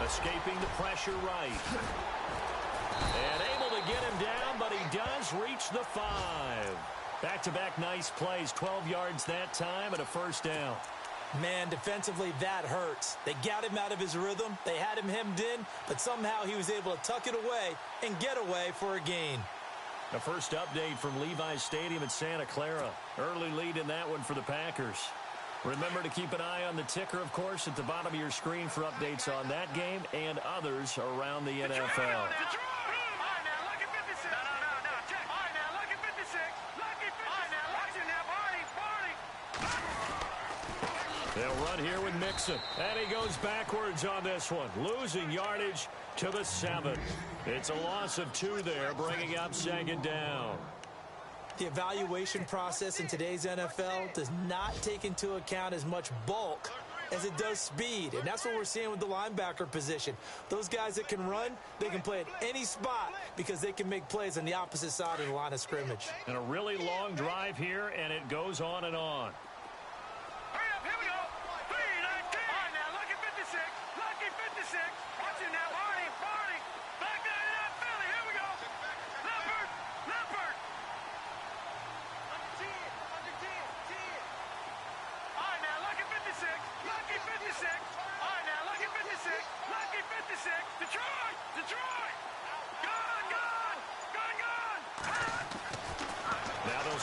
Escaping the pressure right. And able to get him down, but he does reach the 5. Back-to-back nice plays, 12 yards that time and a first down. Man, defensively, that hurts. They got him out of his rhythm. They had him hemmed in, but somehow he was able to tuck it away and get away for a gain. The first update from Levi's Stadium in Santa Clara. Early lead in that one for the Packers. Remember to keep an eye on the ticker, of course, at the bottom of your screen for updates on that game and others around the NFL. They'll run here with Mixon. And he goes backwards on this one, losing yardage to the 7. It's a loss of 2 there, bringing up second down. The evaluation process in today's NFL does not take into account as much bulk as it does speed. And that's what we're seeing with the linebacker position. Those guys that can run, they can play at any spot because they can make plays on the opposite side of the line of scrimmage. And a really long drive here, and it goes on and on.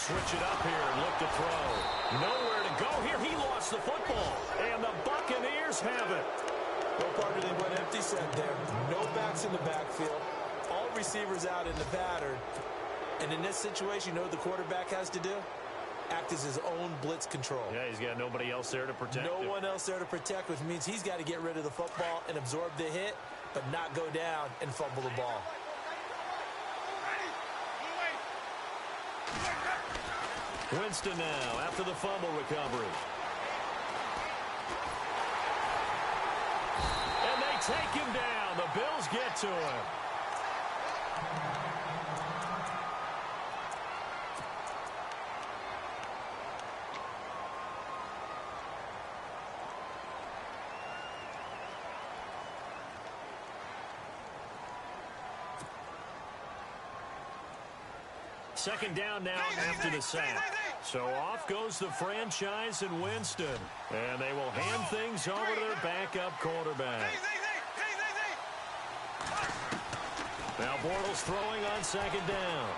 Switch it up here and look to throw. Nowhere to go here. He lost the football. And the Buccaneers have it. No part of what Empty said there. No backs in the backfield. All receivers out in the pattern. And in this situation, you know what the quarterback has to do? Act as his own blitz control. Yeah, he's got nobody else there to protect him. No one else there to protect, which means he's got to get rid of the football and absorb the hit, but not go down and fumble the ball. Winston now after the fumble recovery. And they take him down. The Bills get to him. Second down now after the sack. So off goes the franchise and Winston. And they will hand things over to their backup quarterback. Now Bortles throwing on second down.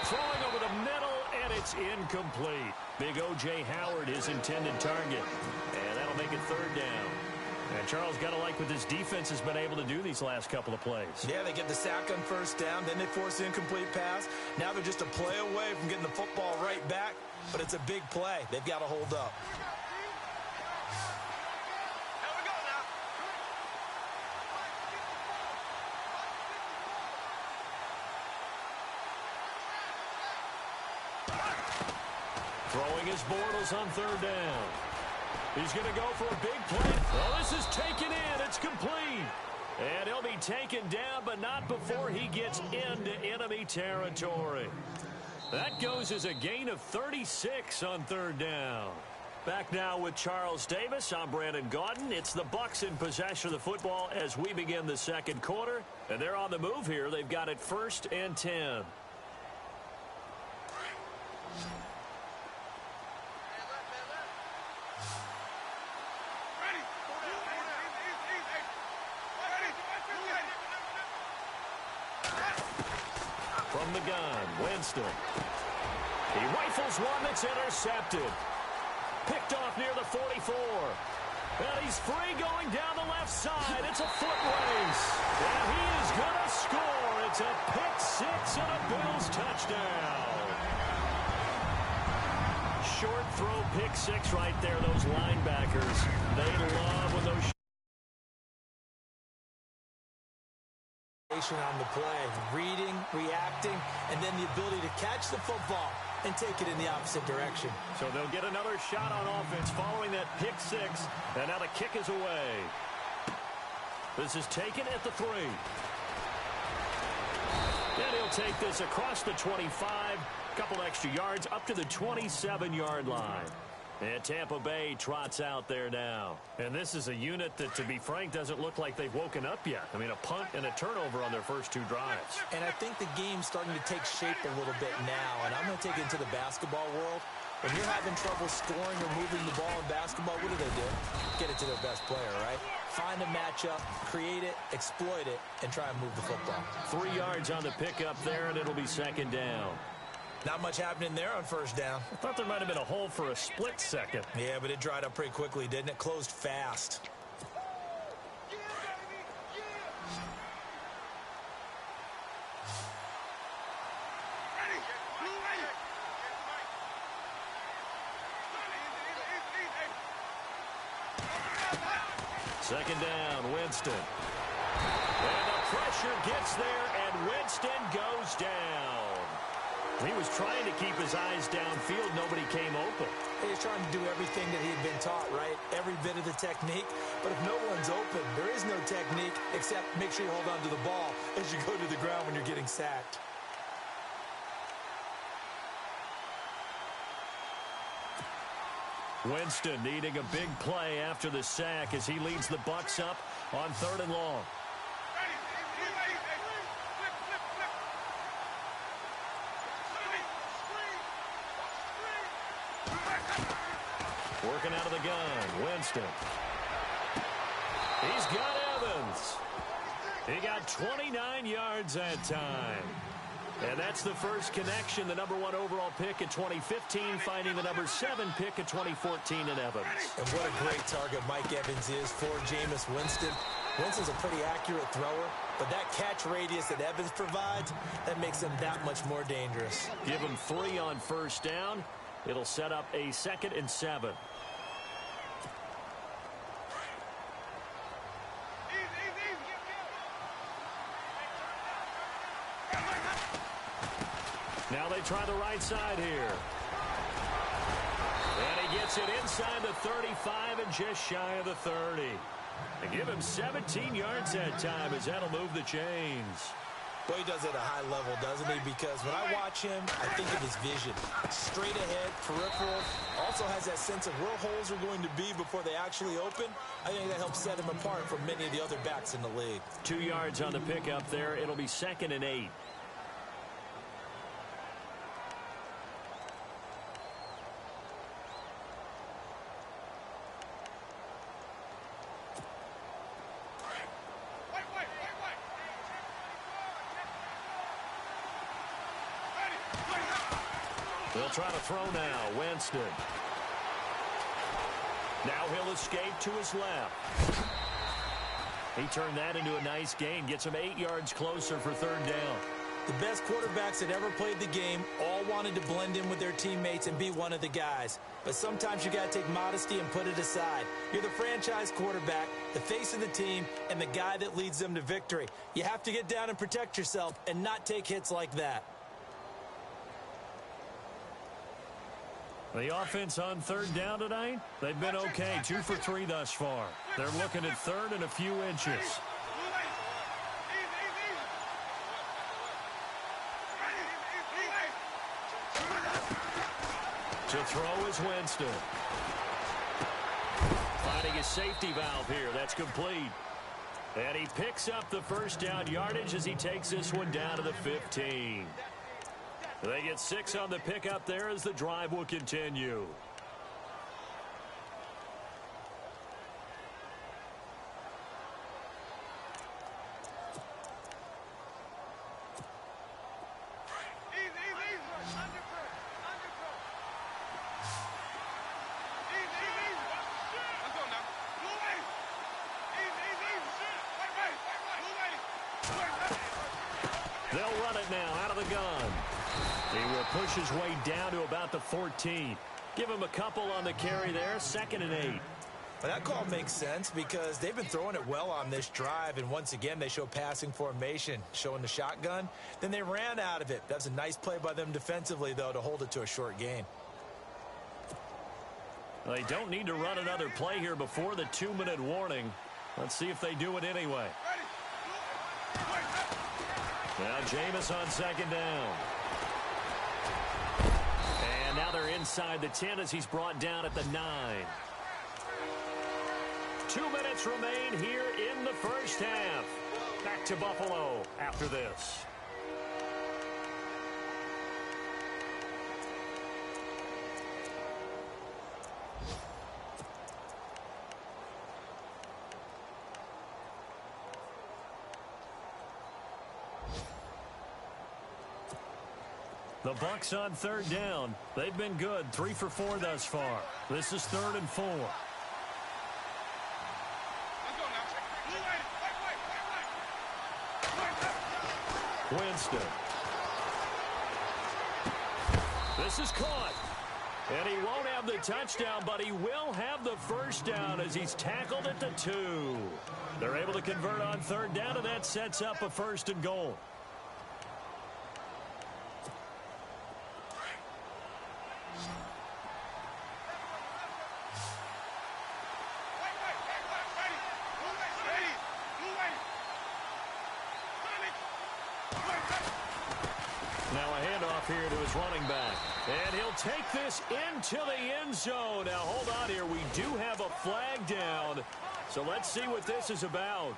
Throwing over the middle, and it's incomplete. Big O.J. Howard, his intended target. And that'll make it third down. And Charles, got to like what this defense has been able to do these last couple of plays. Yeah, they get the sack on first down, then they force the incomplete pass. Now they're just a play away from getting the football right back, but it's a big play. They've got to hold up. Throwing his Bortles on third down. He's going to go for a big play. Well, this is taken in. It's complete. And he'll be taken down, but not before he gets into enemy territory. That goes as a gain of 36 on third down. Back now with Charles Davis. I'm Brandon Gaudin. It's the Bucs in possession of the football as we begin the second quarter. And they're on the move here. They've got it 1st and 10. From the gun, Winston. He rifles one that's intercepted. Picked off near the 44. And he's free going down the left side. It's a foot race. And he is going to score. It's a pick six and a Bills touchdown. Short throw pick six right there. Those linebackers, they love when those on the play, reading, reacting, and then the ability to catch the football and take it in the opposite direction. So they'll get another shot on offense following that pick six, and now the kick is away. This is taken at the 3. And he'll take this across the 25, a couple extra yards up to the 27-yard line. And Tampa Bay trots out there now. And this is a unit that, to be frank, doesn't look like they've woken up yet. I mean, a punt and a turnover on their first 2 drives. And I think the game's starting to take shape a little bit now. And I'm going to take it into the basketball world. When you're having trouble scoring or moving the ball in basketball, what do? Get it to their best player, right? Find a matchup, create it, exploit it, and try and move the football. 3 yards on the pickup there, and it'll be second down. Not much happening there on first down. I thought there might have been a hole for a split second. Yeah, but it dried up pretty quickly, didn't it? Closed fast. Second down, Winston. And the pressure gets there, and Winston goes down. He was trying to keep his eyes downfield. Nobody came open. He's trying to do everything that he had been taught, right? Every bit of the technique. But if no one's open, there is no technique except make sure you hold on to the ball as you go to the ground when you're getting sacked. Winston needing a big play after the sack as he leads the Bucs up on 3rd and long. Working out of the gun, Winston. He's got Evans. He got 29 yards that time. And that's the first connection, the number 1 overall pick in 2015, finding the number 7 pick in 2014 in Evans. And what a great target Mike Evans is for Jameis Winston. Winston's a pretty accurate thrower, but that catch radius that Evans provides, that makes him that much more dangerous. Give him 3 on first down. It'll set up a 2nd and 7. Now they try the right side here. And he gets it inside the 35 and just shy of the 30. And give him 17 yards that time as that'll move the chains. Well, he does it at a high level, doesn't he? Because when I watch him, I think of his vision. Straight ahead, peripheral. Also has that sense of where holes are going to be before they actually open. I think that helps set him apart from many of the other backs in the league. 2 yards on the pickup there. It'll be 2nd and 8. They'll try to throw now. Winston. Now he'll escape to his left. He turned that into a nice gain. Gets him 8 yards closer for 3rd down. The best quarterbacks that ever played the game all wanted to blend in with their teammates and be one of the guys. But sometimes you got to take modesty and put it aside. You're the franchise quarterback, the face of the team, and the guy that leads them to victory. You have to get down and protect yourself and not take hits like that. The offense on 3rd down tonight, they've been okay. 2 for 3 thus far. They're looking at 3rd and a few inches. To throw is Winston. Finding his safety valve here. That's complete. And he picks up the first down yardage as he takes this one down to the 15. They get 6 on the pickup there as the drive will continue. They'll run it now out of the gun. He will push his way down to about the 14. Give him a couple on the carry there. 2nd and 8. Well, that call makes sense because they've been throwing it well on this drive, and once again, they show passing formation, showing the shotgun. Then they ran out of it. That's a nice play by them defensively, though, to hold it to a short gain. They don't need to run another play here before the 2-minute warning. Let's see if they do it anyway. Now Jameis on 2nd down. And now they're together inside the 10 as he's brought down at the 9. 2 minutes remain here in the first half. Back to Buffalo after this. The Bucs on third down. They've been good, 3 for 4 thus far. This is 3rd and 4. Winston. This is caught. And he won't have the touchdown, but he will have the first down as he's tackled at the 2. They're able to convert on third down, and that sets up a 1st and goal. Now a handoff here to his running back. And he'll take this into the end zone. Now hold on here. We do have a flag down. So let's see what this is about.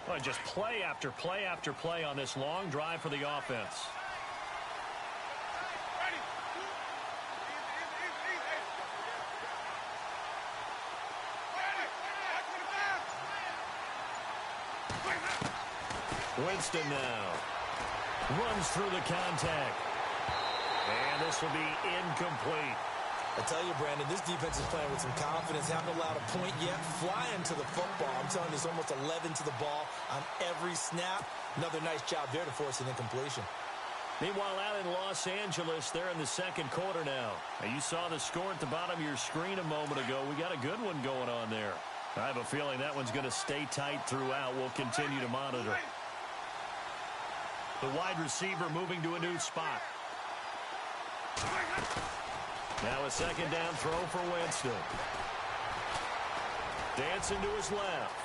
Well, just play after play after play on this long drive for the offense. Winston now runs through the contact. And this will be incomplete. I tell you, Brandon, this defense is playing with some confidence. Haven't allowed a point yet. Flying to the football. I'm telling you, there's almost 11 to the ball on every snap. Another nice job there to force an incompletion. Meanwhile, out in Los Angeles, they're in the second quarter now. You saw the score at the bottom of your screen a moment ago. We got a good one going on there. I have a feeling that one's going to stay tight throughout. We'll continue to monitor. The wide receiver moving to a new spot. Now a second down throw for Winston. Dancing to his left.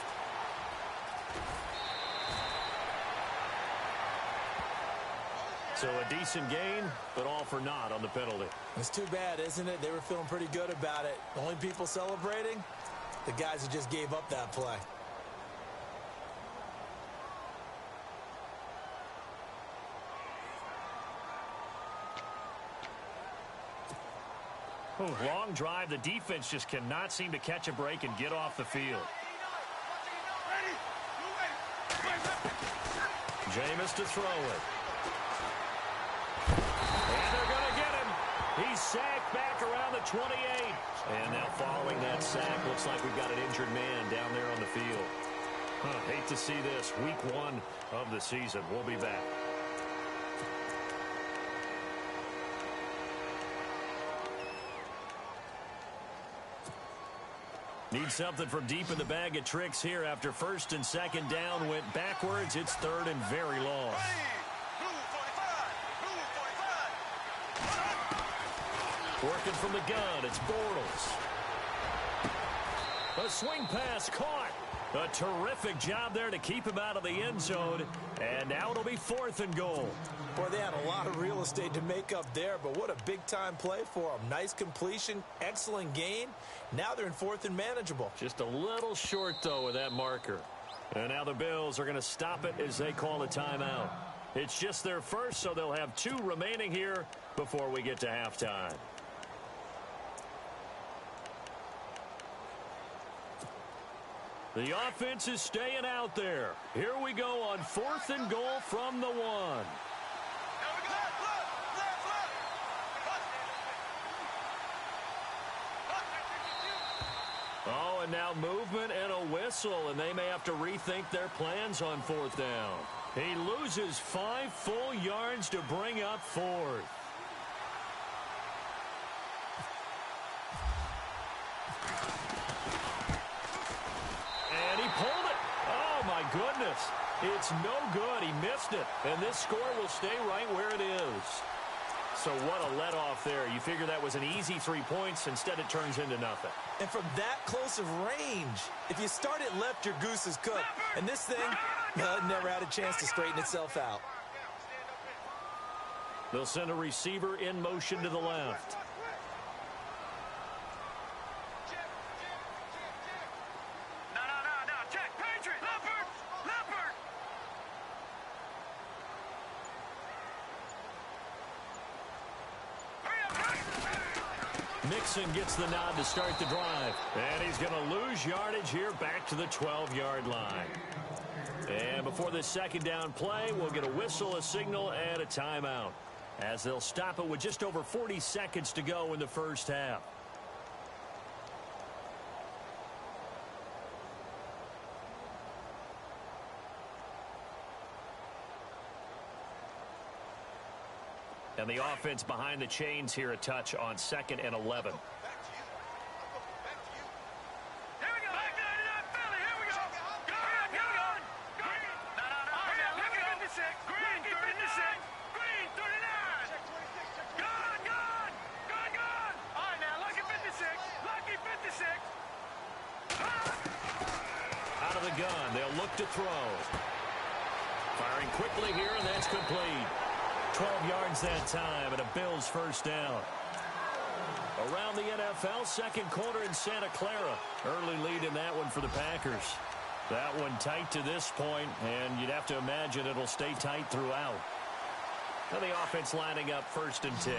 So a decent gain, but all for naught on the penalty. It's too bad, isn't it? They were feeling pretty good about it. The only people celebrating, the guys who just gave up that play. Ooh, long drive. The defense just cannot seem to catch a break and get off the field. Jameis to throw it. And they're going to get him. He's sacked back around the 28. And now following that sack, looks like we've got an injured man down there on the field. Hate to see this. Week 1 of the season. We'll be back. Need something from deep in the bag of tricks here after first and second down went backwards. It's third and very long. Working from the gun, it's Bortles. A swing pass caught. A terrific job there to keep him out of the end zone. And now it'll be 4th and goal. Boy, they had a lot of real estate to make up there, but what a big-time play for them. Nice completion, excellent gain. Now they're in 4th and manageable. Just a little short, though, with that marker. And now the Bills are going to stop it as they call a timeout. It's just their first, so they'll have 2 remaining here before we get to halftime. The offense is staying out there. Here we go on 4th and goal from the 1. Oh, and now movement and a whistle, and they may have to rethink their plans on 4th down. He loses 5 full yards to bring up 4th. Goodness, it's no good. He missed it, and this score will stay right where it is. So what a let-off there. You figure that was an easy 3 points. Instead, it turns into nothing. And from that close of range, if you start it left, your goose is cooked. And this thing, well, it never had a chance to straighten itself out. They'll send a receiver in motion to the left. Mixon gets the nod to start the drive. And he's going to lose yardage here back to the 12-yard line. And before this second down play, we'll get a whistle, a signal, and a timeout, as they'll stop it with just over 40 seconds to go in the first half. And the offense behind the chains here, a touch on 2nd and 11. Out of the gun, they'll look to throw. Firing quickly here, and that's complete. 12 yards that time, and a Bills first down. Around the NFL, second quarter in Santa Clara. Early lead in that one for the Packers. That one tight to this point, and you'd have to imagine it'll stay tight throughout. Now the offense lining up 1st and 10.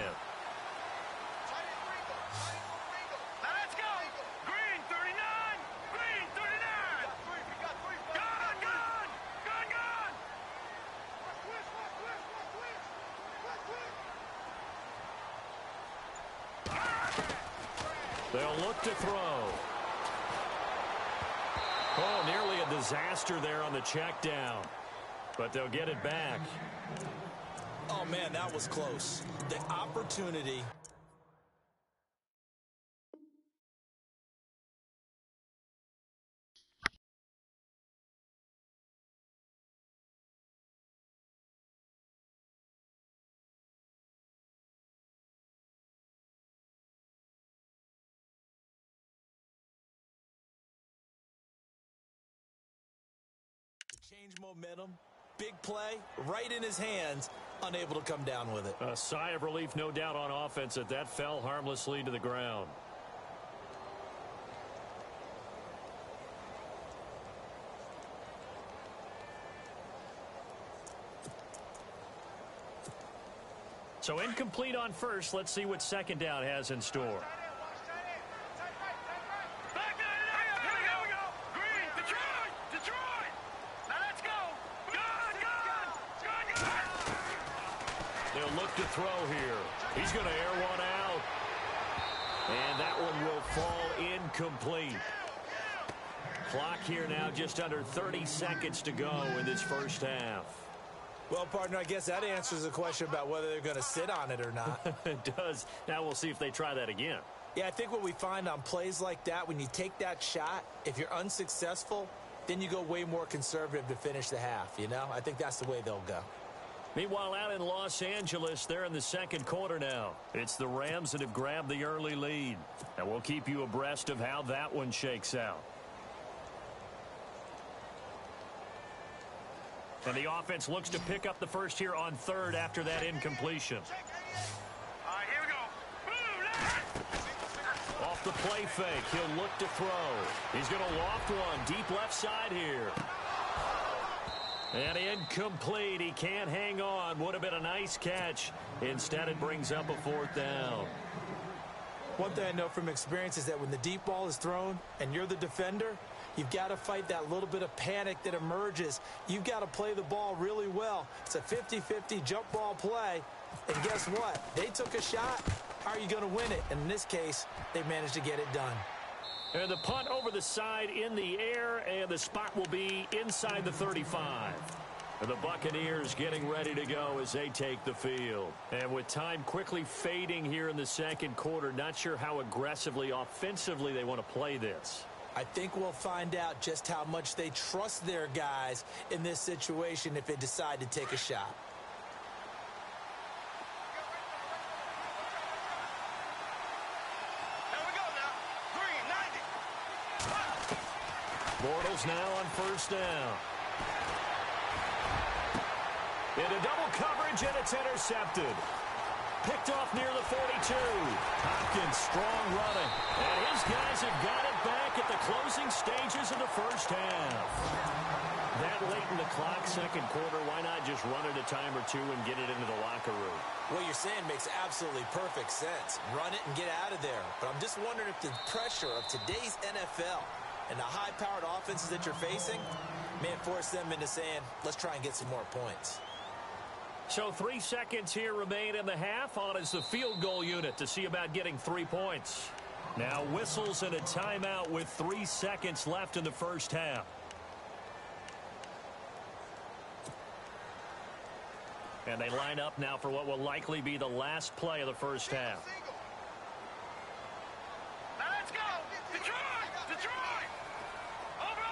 They'll look to throw. Oh, nearly a disaster there on the check down. But they'll get it back. Oh, man, that was close. The opportunity. Change momentum, big play, right in his hands, unable to come down with it. A sigh of relief, no doubt, on offense that fell harmlessly to the ground. So incomplete on first. Let's see what second down has in store. Look to throw here. He's going to air one out. And that one will fall incomplete. Clock here now just under 30 seconds to go in this first half. Well, partner, I guess that answers the question about whether they're going to sit on it or not. It does. Now we'll see if they try that again. Yeah, I think what we find on plays like that, when you take that shot, if you're unsuccessful, then you go way more conservative to finish the half, you know? I think that's the way they'll go. Meanwhile, out in Los Angeles, they're in the second quarter now. It's the Rams that have grabbed the early lead. And we'll keep you abreast of how that one shakes out. And the offense looks to pick up the first here on 3rd after that incompletion. All right, here we go. Off the play fake, he'll look to throw. He's going to loft one deep left side here. And incomplete. He can't hang on. Would have been a nice catch. Instead, it brings up a 4th down. One thing I know from experience is that when the deep ball is thrown and you're the defender, you've got to fight that little bit of panic that emerges. You've got to play the ball really well. It's a 50-50 jump ball play. And guess what? They took a shot. How are you going to win it? And in this case, they managed to get it done. And the punt over the side in the air, and the spot will be inside the 35. And the Buccaneers getting ready to go as they take the field. And with time quickly fading here in the second quarter, not sure how aggressively, offensively they want to play this. I think we'll find out just how much they trust their guys in this situation if they decide to take a shot. Bortles now on first down. Into double coverage, and it's intercepted. Picked off near the 42. Hopkins strong running. And his guys have got it back at the closing stages of the first half. That late in the clock, second quarter, why not just run it a time or two and get it into the locker room? What you're saying makes absolutely perfect sense. Run it and get out of there. But I'm just wondering if the pressure of today's NFL and the high-powered offenses that you're facing may force them into saying, let's try and get some more points. So 3 seconds here remain in the half. On is the field goal unit to see about getting 3 points. Now whistles and a timeout with 3 seconds left in the first half. And they line up now for what will likely be the last play of the first half. Now let's go! Detroit! Detroit! Over!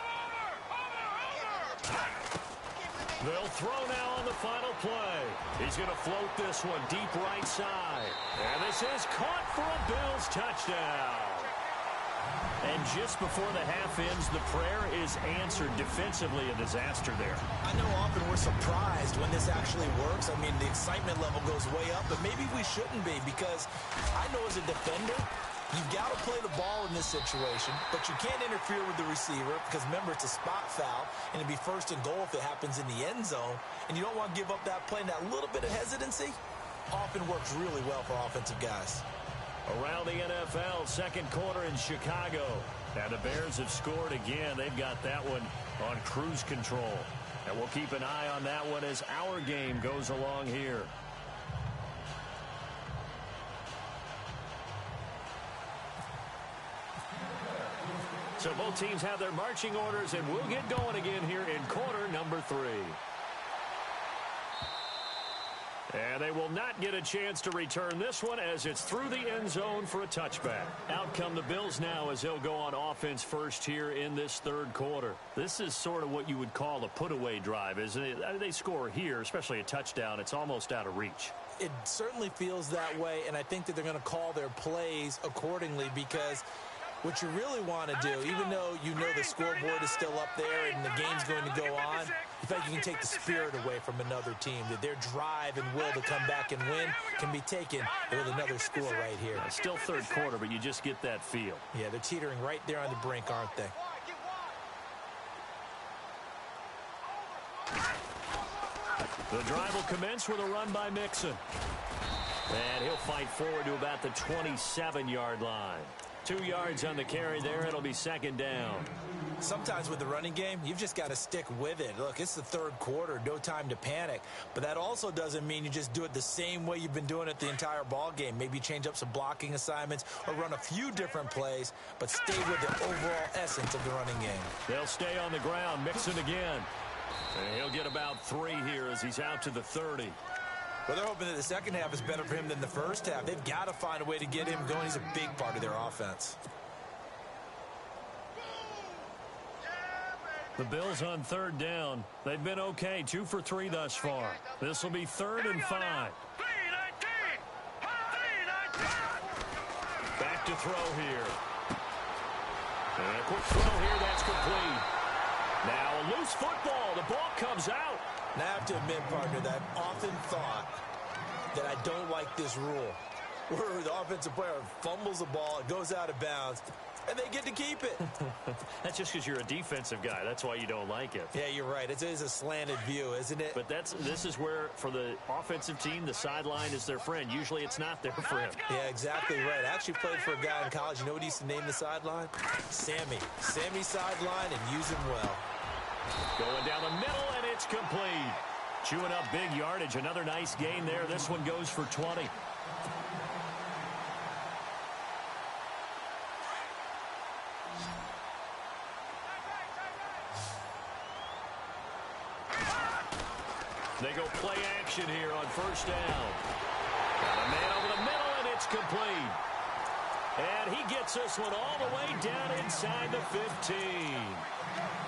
They'll throw now on the final play. He's going to float this one deep right side. And this is caught for a Bills touchdown. And just before the half ends, the prayer is answered defensively. A disaster there. I know often we're surprised when this actually works. I mean, the excitement level goes way up, but maybe we shouldn't be, because I know as a defender, you've got to play the ball in this situation, but you can't interfere with the receiver because, remember, it's a spot foul, and it'd be first and goal if it happens in the end zone, and you don't want to give up that play. And that little bit of hesitancy often works really well for offensive guys. Around the NFL, second quarter in Chicago. And the Bears have scored again. They've got that one on cruise control. And we'll keep an eye on that one as our game goes along here. So both teams have their marching orders, and we'll get going again here in quarter number 3. And they will not get a chance to return this one as it's through the end zone for a touchback. Out come the Bills now as they'll go on offense first here in this third quarter. This is sort of what you would call a put-away drive, isn't it? I mean, they score here, especially a touchdown. It's almost out of reach. It certainly feels that way, and I think that they're going to call their plays accordingly, because what you really want to do, even though you know the scoreboard is still up there and the game's going to go on, you think you can take the spirit away from another team, that their drive and will to come back and win can be taken with another score right here. It's still third quarter, but you just get that feel. Yeah, they're teetering right there on the brink, aren't they? The drive will commence with a run by Mixon. And he'll fight forward to about the 27-yard line. 2 yards on the carry there. It'll be second down. Sometimes with the running game, you've just got to stick with it. Look, it's the third quarter, no time to panic. But that also doesn't mean you just do it the same way you've been doing it the entire ball game. Maybe change up some blocking assignments or run a few different plays, but stay with the overall essence of the running game. They'll stay on the ground. Mixon again. And he'll get about 3 here as he's out to the 30. Well, they're hoping that the second half is better for him than the first half. They've got to find a way to get him going. He's a big part of their offense. The Bills on third down. They've been okay, 2 for 3 thus far. This will be 3rd and 5. Back to throw here. And a quick throw here, that's complete. Now a loose football. The ball comes out. Now, I have to admit, partner, that I've often thought that I don't like this rule, where the offensive player fumbles the ball, it goes out of bounds, and they get to keep it. That's just because you're a defensive guy. That's why you don't like it. Yeah, you're right. It is a slanted view, isn't it? But this is where, for the offensive team, the sideline is their friend. Usually it's not there for him. Yeah, exactly right. I actually played for a guy in college. You know what he used to name the sideline? Sammy. Sammy sideline, and use him well. Going down the middle, and it's complete. Chewing up big yardage. Another nice gain there. This one goes for 20. They go play action here on first down. Got a man over the middle, and it's complete. And he gets this one all the way down inside the 15.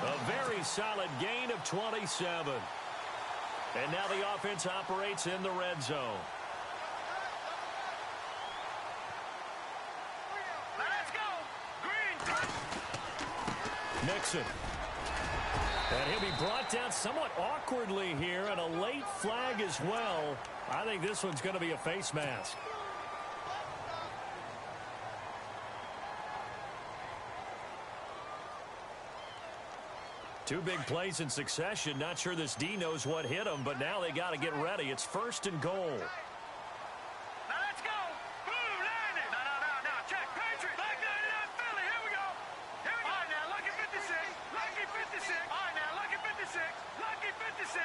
A very solid gain of 27. And now the offense operates in the red zone. Let's go! Green! Nixon. And he'll be brought down somewhat awkwardly here, and a late flag as well. I think this one's going to be a face mask. Two big plays in succession. Not sure this D knows what hit him, but now they got to get ready. It's 1st and goal. Now let's go. Boom, line it. No. Check. Patriot. Back 99 Philly. Here we go. Here we go. All right, now, lucky 56. Lucky 56. All right, now, lucky 56. Lucky 56.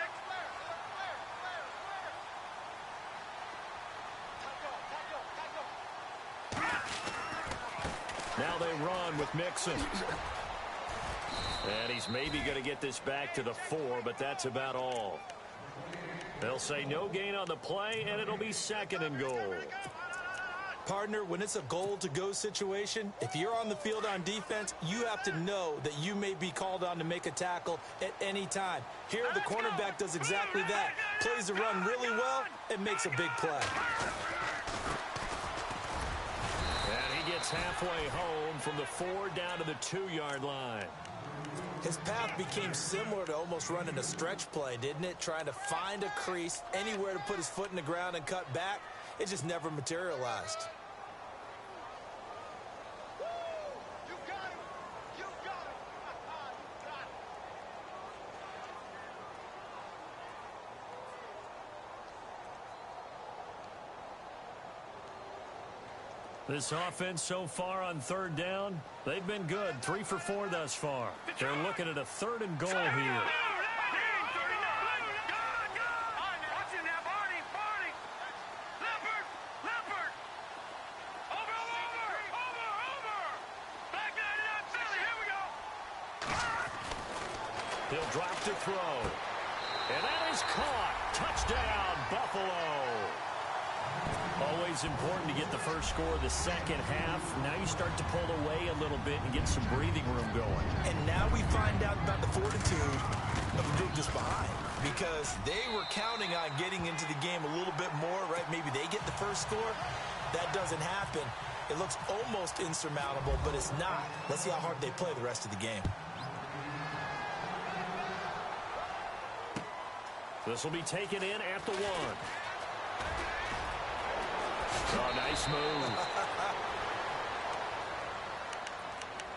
Now they run with Mixon. And he's maybe going to get this back to the 4, but that's about all. They'll say no gain on the play, and it'll be 2nd and goal. Partner, when it's a goal-to-go situation, if you're on the field on defense, you have to know that you may be called on to make a tackle at any time. Here, the cornerback does exactly that. Plays the run really well and makes a big play. And he gets halfway home from the 4 down to the 2-yard line. His path became similar to almost running a stretch play, didn't it? Trying to find a crease, anywhere to put his foot in the ground and cut back. It just never materialized. This offense so far on 3rd down, they've been good. 3 for 4 thus far. They're looking at a 3rd and goal here. He'll drop to throw. And that is caught. Touchdown, Buffalo. Always important to get the first score of the second half. Now you start to pull away a little bit and get some breathing room going. And now we find out about the fortitude of the group just behind, because they were counting on getting into the game a little bit more, right? Maybe they get the first score. That doesn't happen. It looks almost insurmountable, but it's not. Let's see how hard they play the rest of the game. This will be taken in at the 1. Oh, nice move.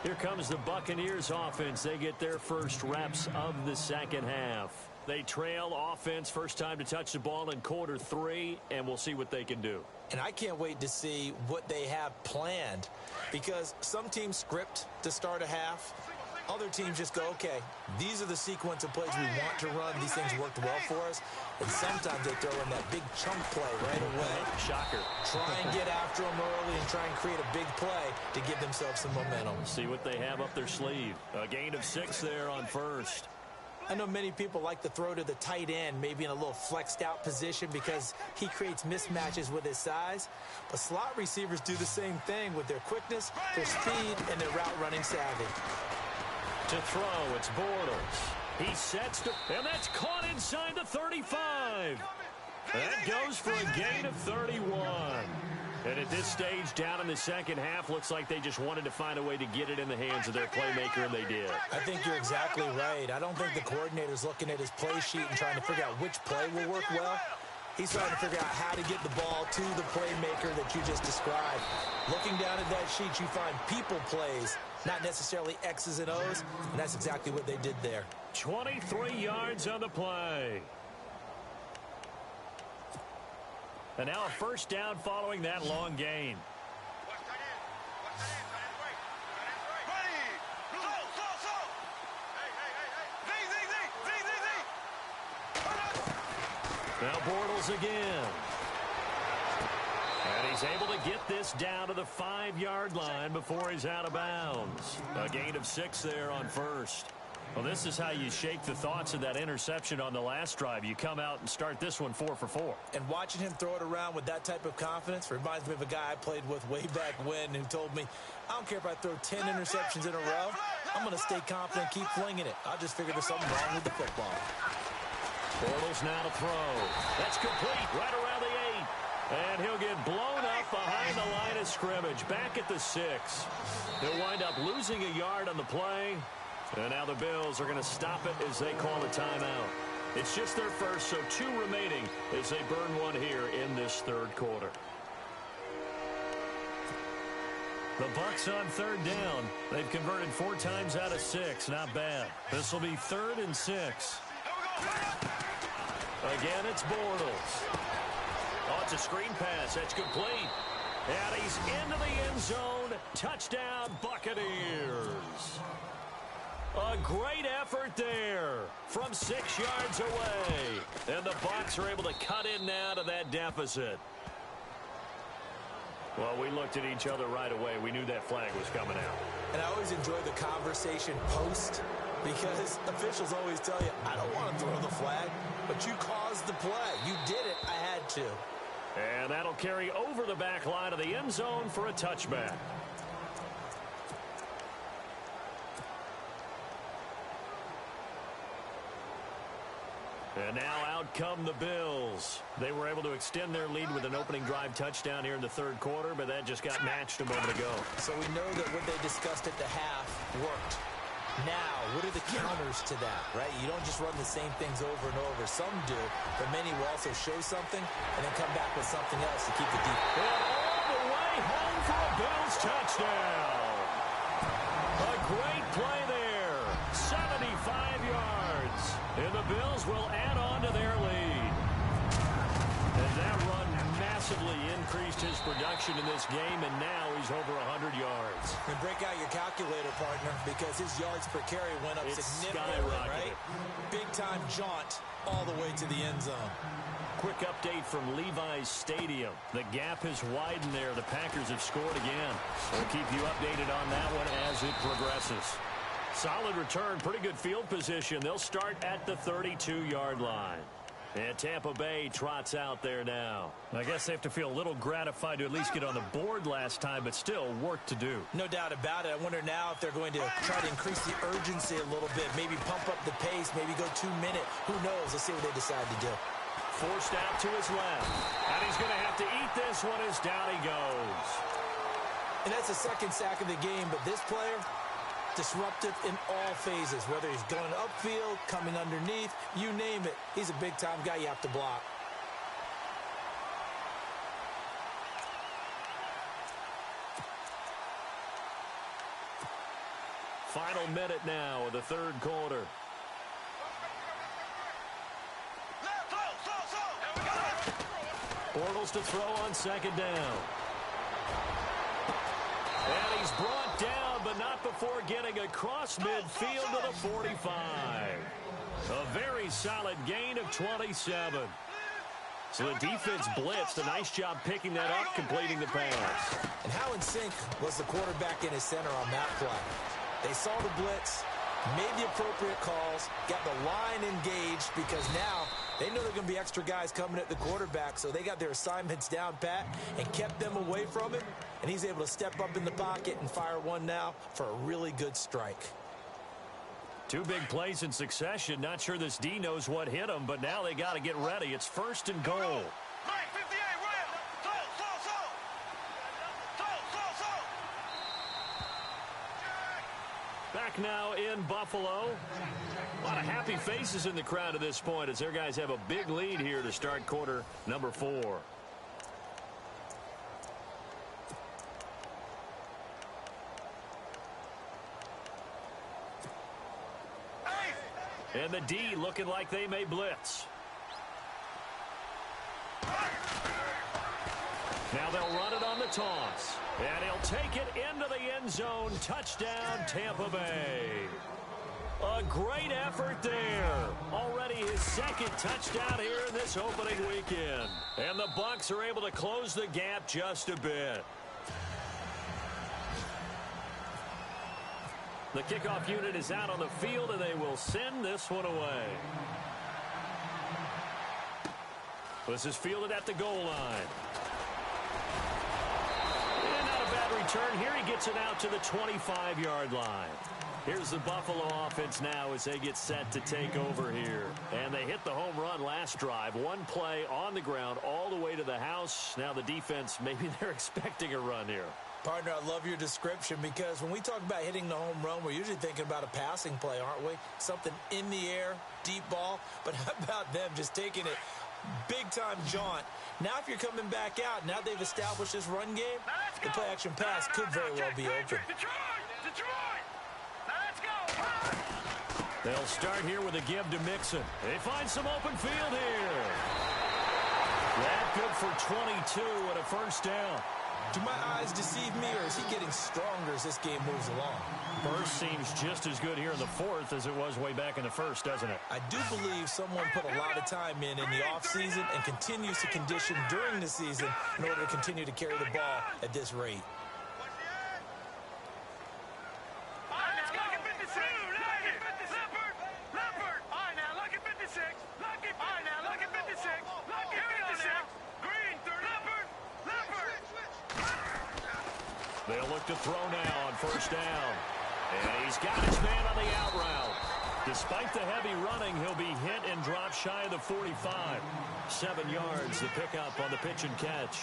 Here comes the Buccaneers offense. They get their first reps of the second half. They trail offense, first time to touch the ball in quarter 3, and we'll see what they can do. And I can't wait to see what they have planned, because some teams script to start a half. Other teams just go, okay, these are the sequence of plays we want to run. These things worked well for us. And sometimes they throw in that big chunk play right away. Shocker. Try and get after them early and try and create a big play to give themselves some momentum. See what they have up their sleeve. A gain of 6 there on 1st. I know many people like to throw to the tight end, maybe in a little flexed out position because he creates mismatches with his size. But slot receivers do the same thing with their quickness, their speed, and their route running savvy. To throw, it's Bortles. He sets to, and that's caught inside the 35. That goes for a gain of 31. And at this stage, down in the second half, looks like they just wanted to find a way to get it in the hands of their playmaker, and they did. I think you're exactly right. I don't think the coordinator's looking at his play sheet and trying to figure out which play will work well. He's trying to figure out how to get the ball to the playmaker that you just described. Looking down at that sheet, you find people plays, not necessarily X's and O's, and that's exactly what they did there. 23 yards on the play. And now a first down following that long gain. Now Bortles again. And he's able to get this down to the 5-yard line before he's out of bounds. A gain of 6 there on 1st. Well, this is how you shake the thoughts of that interception on the last drive. You come out and start this one 4 for 4. And watching him throw it around with that type of confidence reminds me of a guy I played with way back when who told me, I don't care if I throw 10 interceptions in a row. I'm going to stay confident, keep flinging it. I'll just figure there's something wrong with the football. Bortles now to throw. That's complete right around the 8. And he'll get blown up behind the line of scrimmage. Back at the 6. He'll wind up losing a yard on the play. And now the Bills are going to stop it as they call a timeout. It's just their first, so 2 remaining as they burn one here in this third quarter. The Bucs on third down. They've converted 4 times out of 6. Not bad. This will be 3rd and 6. Again, it's Bortles. Oh, it's a screen pass. That's complete. And he's into the end zone. Touchdown, Buccaneers. A great effort there from 6 yards away. And the Bucs are able to cut in now to that deficit. Well, we looked at each other right away. We knew that flag was coming out. And I always enjoy the conversation post because officials always tell you, I don't want to throw the flag, but you caused the play. You did it. I had to. And that'll carry over the back line of the end zone for a touchback. And now out come the Bills. They were able to extend their lead with an opening drive touchdown here in the third quarter, but that just got matched a moment ago. So we know that what they discussed at the half worked. Now, what are the counters to that, right? You don't just run the same things over and over. Some do, but many will also show something and then come back with something else to keep the deep. And all the way home for a Bills touchdown. A great play there. 75 yards. And the Bills will add on to their lead. And that run massively increased his production in this game, and now he's over 100 yards. And break out your calculator, partner, because his yards per carry went up significantly, right? Big-time jaunt all the way to the end zone. Quick update from Levi's Stadium. The gap has widened there. The Packers have scored again. We'll keep you updated on that one as it progresses. Solid return, pretty good field position. They'll start at the 32-yard line. And Tampa Bay trots out there now. I guess they have to feel a little gratified to at least get on the board last time, but still work to do. No doubt about it. I wonder now if they're going to try to increase the urgency a little bit, maybe pump up the pace, maybe go 2-minute. Who knows? Let's see what they decide to do. Forced out to his left. And he's going to have to eat this one as down he goes. And that's the second sack of the game, but this player, disruptive in all phases, whether he's going upfield, coming underneath, you name it. He's a big-time guy you have to block. Final minute now of the third quarter. Bortles to throw on second down. And he's brought down, but not before getting across midfield to the 45. A very solid gain of 27. So the defense blitzed. A nice job picking that up, completing the pass. And how in sync was the quarterback in his center on that play? They saw the blitz, made the appropriate calls, got the line engaged because now they know there are going to be extra guys coming at the quarterback, so they got their assignments down pat and kept them away from him, and he's able to step up in the pocket and fire one now for a really good strike. 2 big plays in succession. Not sure this D knows what hit him, but now they got to get ready. It's 1st and goal. Back now in Buffalo. A lot of happy faces in the crowd at this point as their guys have a big lead here to start quarter number 4. And the D looking like they may blitz. Now they'll run it on the toss. And he'll take it into the end zone. Touchdown, Tampa Bay. A great effort there. Already his second touchdown here in this opening weekend. And the Bucs are able to close the gap just a bit. The kickoff unit is out on the field, and they will send this one away. This is fielded at the goal line. And not a bad return. Here he gets it out to the 25-yard line. Here's the Buffalo offense now as they get set to take over here. And they hit the home run last drive. One play on the ground all the way to the house. Now the defense, maybe they're expecting a run here. Partner, I love your description because when we talk about hitting the home run, we're usually thinking about a passing play, aren't we? Something in the air, deep ball. But how about them just taking it big-time jaunt? Now if you're coming back out, now they've established this run game, the play-action pass could very well be open. Detroit! Let's go! They'll start here with a give to Mixon. They find some open field here. That good for 22 and a first down. Do my eyes deceive me, or is he getting stronger as this game moves along? First seems just as good here in the fourth as it was way back in the first, doesn't it? I do believe someone put a lot of time in the offseason and continues to condition during the season in order to continue to carry the ball at this rate. They'll look to throw now on first down. And he's got his man on the out route. Despite the heavy running, he'll be hit and dropped shy of the 45. 7 yards, the pickup on the pitch and catch.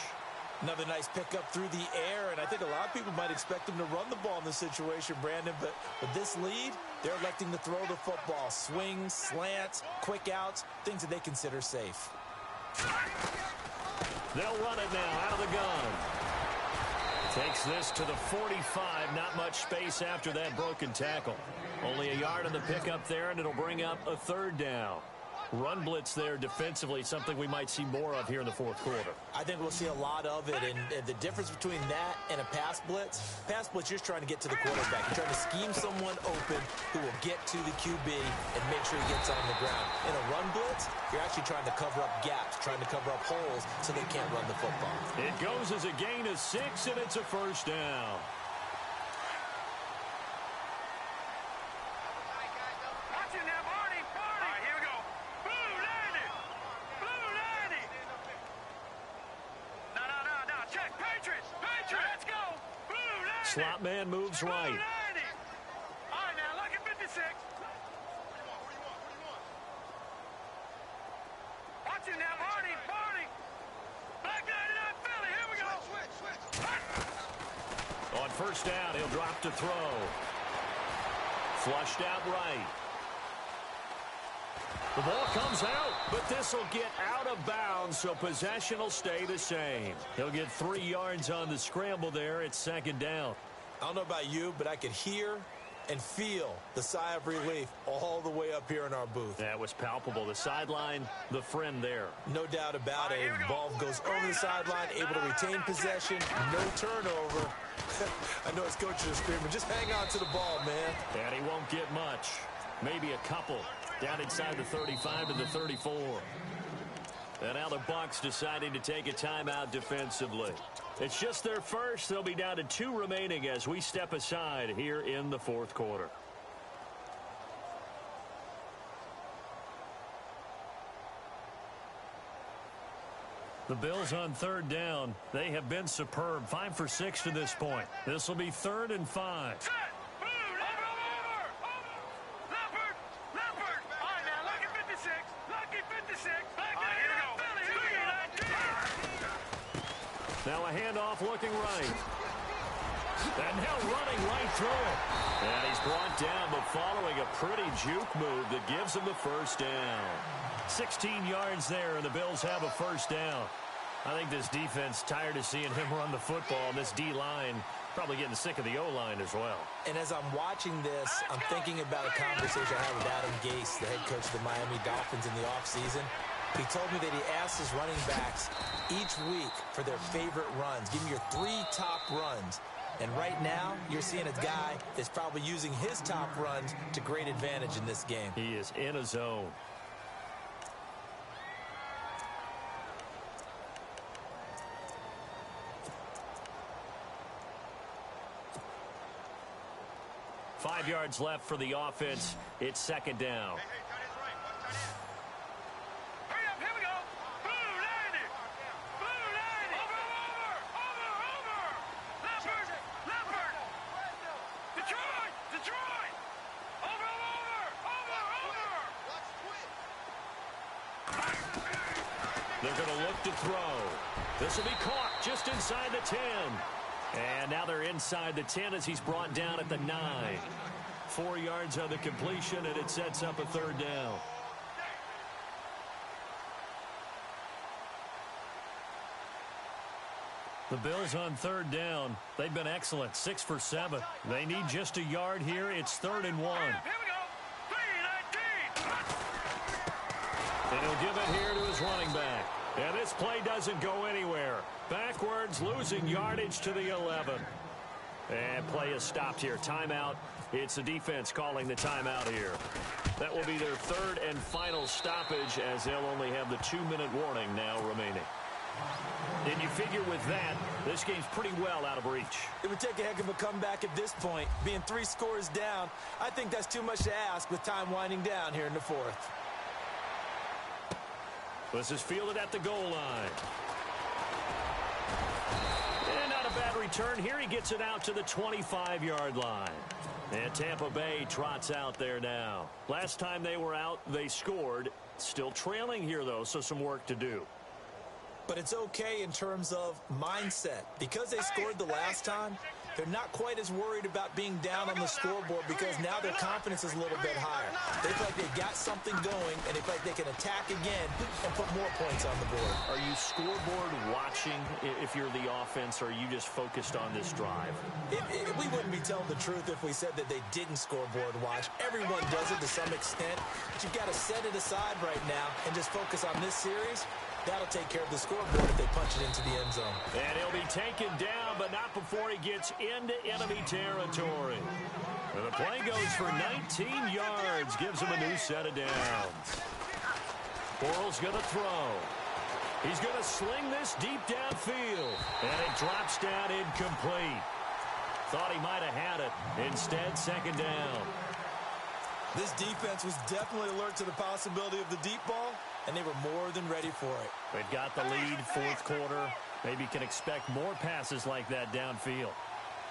Another nice pickup through the air, and I think a lot of people might expect him to run the ball in this situation, Brandon, but with this lead, they're electing to throw the football. Swings, slants, quick outs, things that they consider safe. They'll run it now out of the gun. Takes this to the 45. Not much space after that broken tackle. Only a yard on the pickup there, and it'll bring up a third down. Run blitz there defensively, something we might see more of here in the fourth quarter. I think we'll see a lot of it, and the difference between that and a pass blitz, you're just trying to get to the quarterback. You're trying to scheme someone open who will get to the QB and make sure he gets on the ground. In a run blitz, you're actually trying to cover up gaps, trying to cover up holes so they can't run the football. It goes as a gain of 6, and it's a first down. Slot man moves right. All right, now look at 56. Watch it now, Barney. Back 99 Philly, here we go. Switch. On first down, he'll drop to throw. Flushed out right. The ball comes out, but this will get out of bounds, so possession will stay the same. He'll get 3 yards on the scramble there. It's second down. I don't know about you, but I could hear and feel the sigh of relief all the way up here in our booth. That was palpable. The sideline, the friend there. No doubt about it. The ball goes over the sideline, able to retain possession, no turnover. I know his coaches are screaming, just hang on to the ball, man. And he won't get much. Maybe a couple. Down inside the 35 to the 34. And now the Bucs deciding to take a timeout defensively. It's just their first. They'll be down to 2 remaining as we step aside here in the fourth quarter. The Bills on third down. They have been superb. 5 for 6 to this point. This will be 3rd and 5. Now a handoff looking right. And now running right through it. And he's brought down, but following a pretty juke move that gives him the first down. 16 yards there, and the Bills have a first down. I think this defense tired of seeing him run the football, and this D-line probably getting sick of the O-line as well. And as I'm watching this, I'm thinking about a conversation I had with Adam Gase, the head coach of the Miami Dolphins in the offseason. He told me that he asked his running backs each week for their favorite runs. Give me your 3 top runs. And right now, you're seeing a guy that's probably using his top runs to great advantage in this game. He is in a zone. Five yards left for the offense. It's second down. They're going to look to throw. This will be caught just inside the 10. And now they're inside the 10 as he's brought down at the 9. 4 yards on the completion, and it sets up a 3rd down. The Bills on 3rd down. They've been excellent, 6 for 7. They need just a yard here. It's 3rd and 1. Here we go. 3-19. And he'll give it here to his running back. And this play doesn't go anywhere. Backwards, losing yardage to the 11. And play is stopped here. Timeout. It's the defense calling the timeout here. That will be their 3rd and final stoppage as they'll only have the 2-minute warning now remaining. And you figure with that, this game's pretty well out of reach. It would take a heck of a comeback at this point. Being 3 scores down, I think that's too much to ask with time winding down here in the 4th. This is fielded at the goal line. And not a bad return here. He gets it out to the 25-yard line. And Tampa Bay trots out there now. Last time they were out, they scored. Still trailing here, though, so some work to do. But it's okay in terms of mindset. Because they scored the last time, they're not quite as worried about being down on the scoreboard because now their confidence is a little bit higher. They feel like they've got something going, and they feel like they can attack again and put more points on the board. Are you scoreboard watching if you're the offense, or are you just focused on this drive? We wouldn't be telling the truth if we said that they didn't scoreboard watch. Everyone does it to some extent, but you've got to set it aside right now and just focus on this series. That'll take care of the scoreboard if they punch it into the end zone. And he'll be taken down, but not before he gets into enemy territory. And the play goes for 19 yards, gives him a new set of downs. Bortles going to throw. He's going to sling this deep downfield, and it drops down incomplete. Thought he might have had it. Instead, 2nd down. This defense was definitely alert to the possibility of the deep ball, and they were more than ready for it. They've got the lead, 4th quarter. Maybe can expect more passes like that downfield.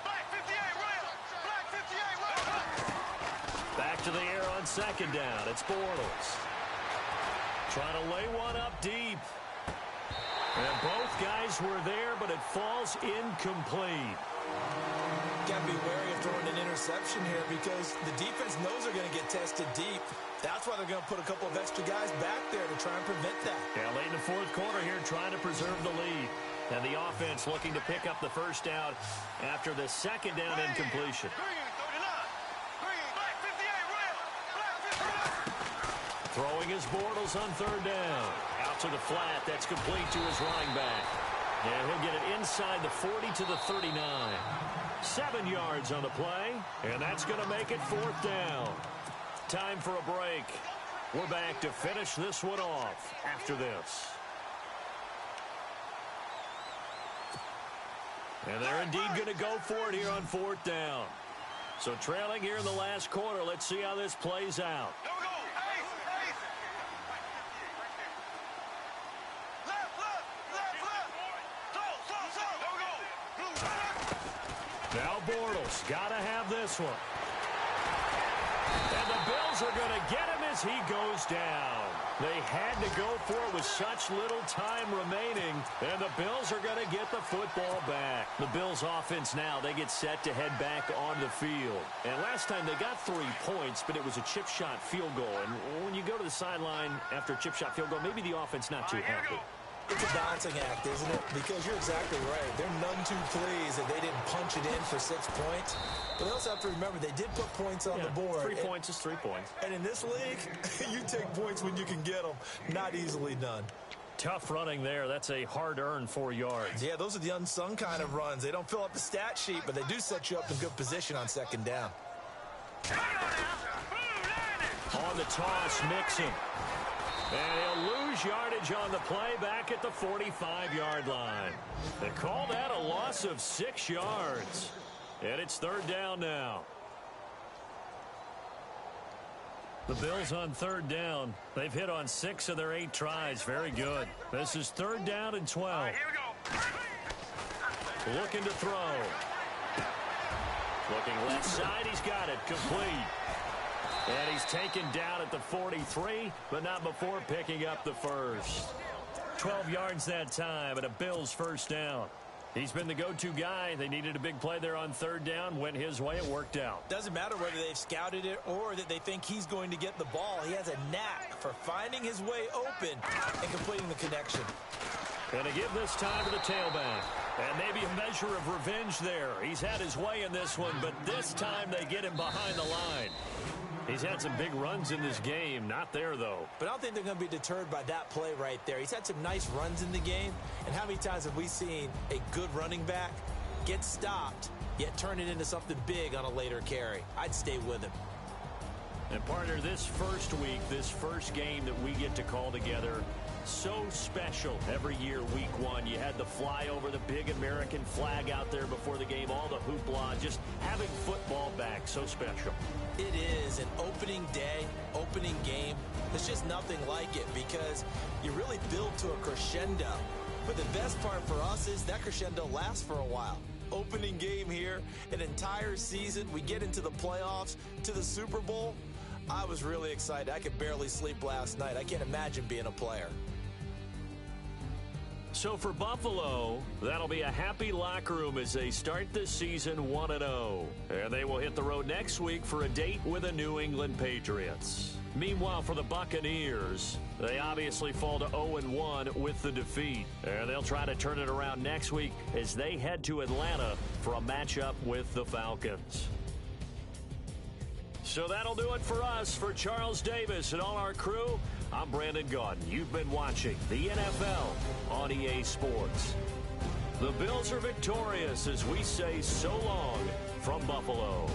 Black 58, Royal. Black 58, Royal. Back to the air on 2nd down. It's Bortles. Trying to lay one up deep. And both guys were there, but it falls incomplete. Got to be wary of throwing an interception here because the defense knows they're going to get tested deep. That's why they're going to put a couple of extra guys back there to try and prevent that. Yeah, late in the 4th quarter here, trying to preserve the lead. And the offense looking to pick up the 1st down after the 2nd down incompletion. Throwing his Bortles on 3rd down. Out to the flat. That's complete to his running back. And he'll get it inside the 40 to the 39. 7 yards on the play. And that's going to make it 4th down. Time for a break. We're back to finish this one off after this. And they're indeed going to go for it here on 4th down. So trailing here in the last quarter. Let's see how this plays out. Now Bortles got to have this one. And the Bills are going to get him as he goes down. They had to go for it with such little time remaining, and the Bills are going to get the football back. The Bills offense now, they get set to head back on the field. And last time they got 3 points, but it was a chip shot field goal. And when you go to the sideline after a chip shot field goal, maybe the offense not too happy. It's a balancing act, isn't it? Because you're exactly right. They're none too pleased that they didn't punch it in for 6 points. But they also have to remember they did put points on the board. 3 points is 3 points. And in this league, you take points when you can get them. Not easily done. Tough running there. That's a hard-earned 4 yards. Yeah, those are the unsung kind of runs. They don't fill up the stat sheet, but they do set you up in good position on 2nd down. On the toss, Mixon. And he'll lose yardage on the play back at the 45-yard line. They call that a loss of 6 yards. And it's 3rd down now. The Bills on 3rd down. They've hit on 6 of their 8 tries. Very good. This is 3rd down and 12. Here we go. Looking to throw. Looking left side. He's got it. Complete. And he's taken down at the 43, but not before picking up the 1st. 12 yards that time, and a Bills 1st down. He's been the go-to guy. They needed a big play there on third down. Went his way. It worked out. Doesn't matter whether they've scouted it or that they think he's going to get the ball. He has a knack for finding his way open and completing the connection. Going to give this time to the tailback. And maybe a measure of revenge there. He's had his way in this one, but this time they get him behind the line. He's had some big runs in this game. Not there, though. But I don't think they're going to be deterred by that play right there. He's had some nice runs in the game. And how many times have we seen a good running back get stopped, yet turn it into something big on a later carry? I'd stay with him. And partner, this first week, this first game that we get to call together, so special every year, week one. You had the flyover, the big American flag out there before the game, all the hoopla, just having football back, so special. It is an opening day, opening game. There's just nothing like it because you really build to a crescendo. But the best part for us is that crescendo lasts for a while. Opening game here, an entire season. We get into the playoffs, to the Super Bowl. I was really excited. I could barely sleep last night. I can't imagine being a player. So for Buffalo, that'll be a happy locker room as they start this season 1-0. And they will hit the road next week for a date with the New England Patriots. Meanwhile, for the Buccaneers, they obviously fall to 0-1 with the defeat. And they'll try to turn it around next week as they head to Atlanta for a matchup with the Falcons. So that'll do it for us. For Charles Davis and all our crew, I'm Brandon Gaudin. You've been watching the NFL on EA Sports. The Bills are victorious as we say so long from Buffalo.